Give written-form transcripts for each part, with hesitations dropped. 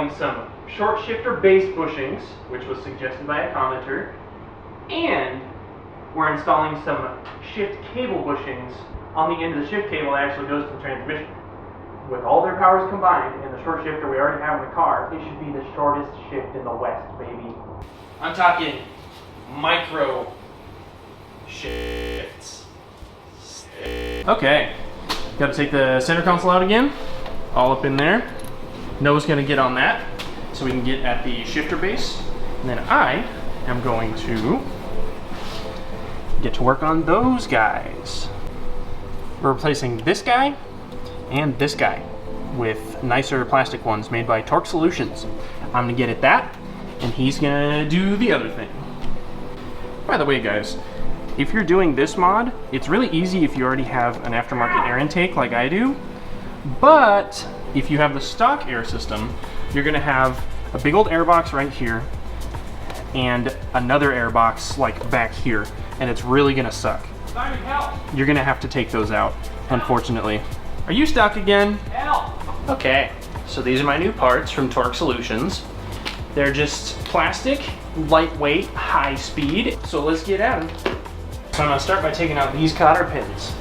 installing some short shifter base bushings, which was suggested by a commenter, and we're installing some shift cable bushings on the end of the shift cable that actually goes to the transmission. With all their powers combined and the short shifter we already have in the car, it should be the shortest shift in the West, baby. I'm talking micro shifts. Okay, got to take the center console out again, all up in there. Noah's gonna get on that so we can get at the shifter base, and then I am going to get to work on those guys. We're replacing this guy and this guy with nicer plastic ones made by Torque Solutions. I'm gonna get at that, and he's gonna do the other thing. By the way, guys, if you're doing this mod, it's really easy if you already have an aftermarket air intake like I do, but if you have the stock air system, you're gonna have a big old air box right here and another air box like back here, and it's really gonna suck. Simon, help! You're gonna have to take those out, unfortunately. Are you stuck again? Help! Okay, so these are my new parts from Torque Solutions. They're just plastic, lightweight, high speed. So let's get at them. So I'm gonna start by taking out these cotter pins.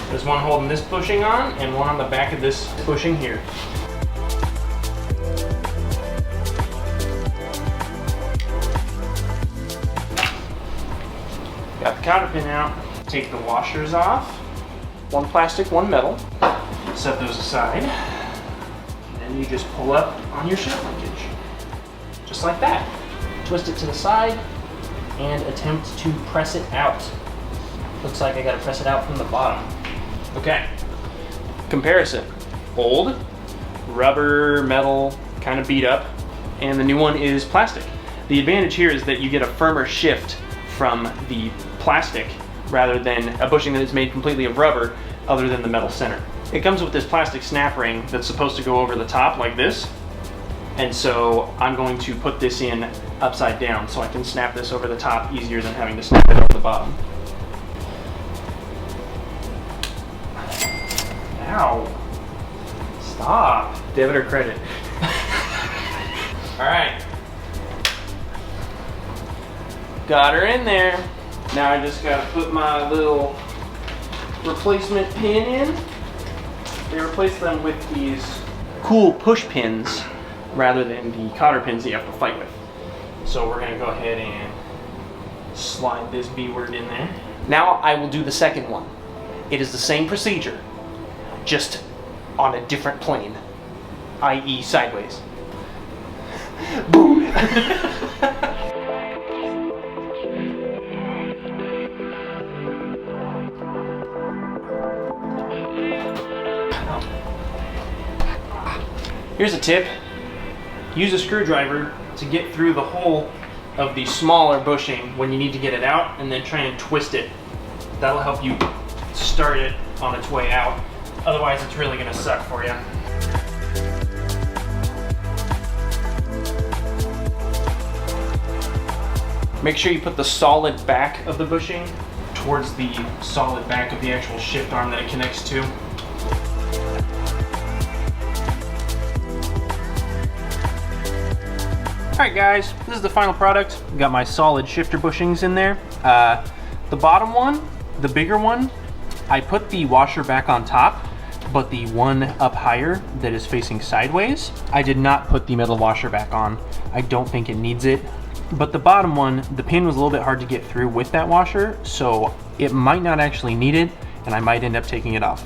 There's one holding this bushing on and one on the back of this bushing here. Got the cotter pin out. Take the washers off. One plastic, one metal. Set those aside. And then you just pull up on your shift linkage. Just like that. Twist it to the side and attempt to press it out. Looks like I gotta press it out from the bottom. Okay. Comparison. Old, rubber, metal, kind of beat up, and the new one is plastic. The advantage here is that you get a firmer shift from the plastic rather than a bushing that is made completely of rubber other than the metal center. It comes with this plastic snap ring that's supposed to go over the top like this. And so I'm going to put this in upside down so I can snap this over the top easier than having to snap it over the bottom. Ow. Stop. Debit or credit? All right. Got her in there. Now I just gotta put my little replacement pin in. They replace them with these cool push pins rather than the cotter pins that you have to fight with. So we're gonna go ahead and slide this B word in there. Now I will do the second one. It is the same procedure, just on a different plane, i.e. sideways. Boom! Here's a tip. Use a screwdriver to get through the hole of the smaller bushing when you need to get it out, and then try and twist it. That'll help you start it on its way out. Otherwise, it's really gonna suck for you. Make sure you put the solid back of the bushing towards the solid back of the actual shift arm that it connects to. Alright guys, this is the final product. Got my solid shifter bushings in there. The bottom one, the bigger one, I put the washer back on top, but the one up higher that is facing sideways, I did not put the metal washer back on. I don't think it needs it. But the bottom one, the pin was a little bit hard to get through with that washer, so it might not actually need it, and I might end up taking it off.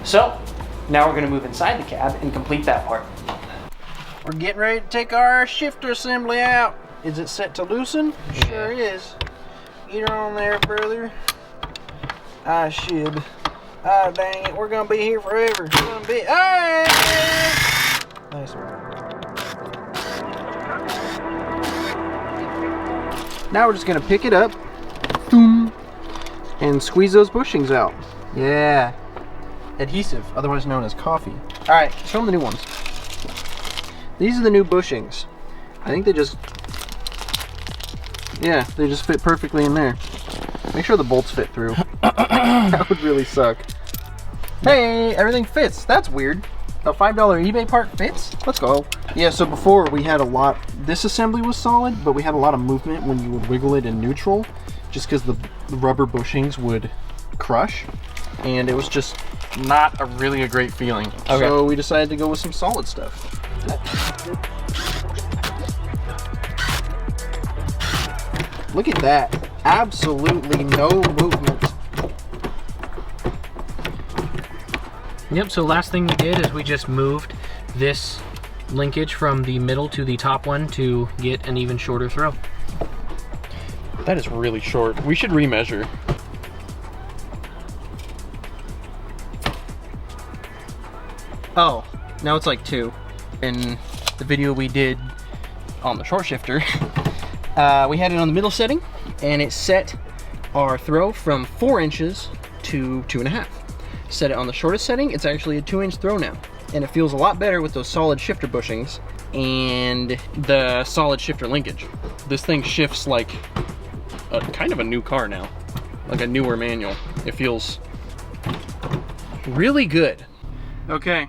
So, now we're gonna move inside the cab and complete that part. We're getting ready to take our shifter assembly out. Is it set to loosen? Yeah. Sure is. Get her on there, brother. I should. Ah, dang it. We're going to be here forever. It's going to be... Hey! Nice. Now we're just going to pick it up. Boom. And squeeze those bushings out. Yeah. Adhesive, otherwise known as coffee. All right, show them the new ones. These are the new bushings. I think they just, yeah, they just fit perfectly in there. Make sure the bolts fit through. That would really suck. Hey, everything fits. That's weird. A $5 eBay part fits? Let's go. Yeah, so before we had a lot, this assembly was solid, but we had a lot of movement when you would wiggle it in neutral, just because the rubber bushings would crush, and it was just not really a great feeling. Okay. So we decided to go with some solid stuff. Look at that. Absolutely no movement. Yep, so last thing we did is we just moved this linkage from the middle to the top one to get an even shorter throw. That is really short. We should remeasure. Oh, now it's like 2. In the video we did on the short shifter, we had it on the middle setting, and it set our throw from 4 inches to 2.5. Set it on the shortest setting, it's actually a 2-inch throw now. And it feels a lot better with those solid shifter bushings and the solid shifter linkage. This thing shifts like a kind of a new car now, like a newer manual. It feels really good. Okay,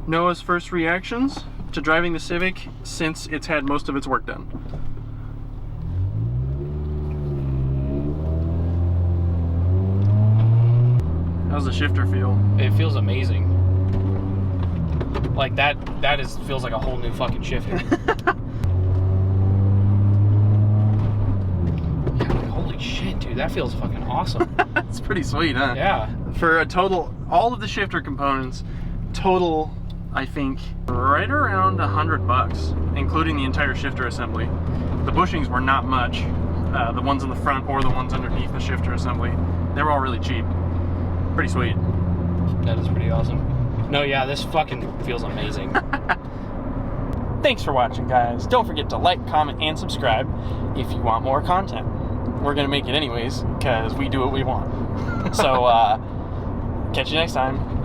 Noah's first reactions to driving the Civic since it's had most of its work done. How's the shifter feel? It feels amazing. Like that feels like a whole new fucking shifter. Yeah, holy shit, dude, that feels fucking awesome. That's pretty sweet, huh? Yeah. For a total, all of the shifter components, total, I think, right around $100, including the entire shifter assembly. The bushings were not much. The ones in the front or the ones underneath the shifter assembly, they were all really cheap. Pretty sweet. That is pretty awesome. No, yeah, this fucking feels amazing. Thanks for watching, guys. Don't forget to like, comment, and subscribe if you want more content. We're gonna make it anyways, because we do what we want. So, catch you next time.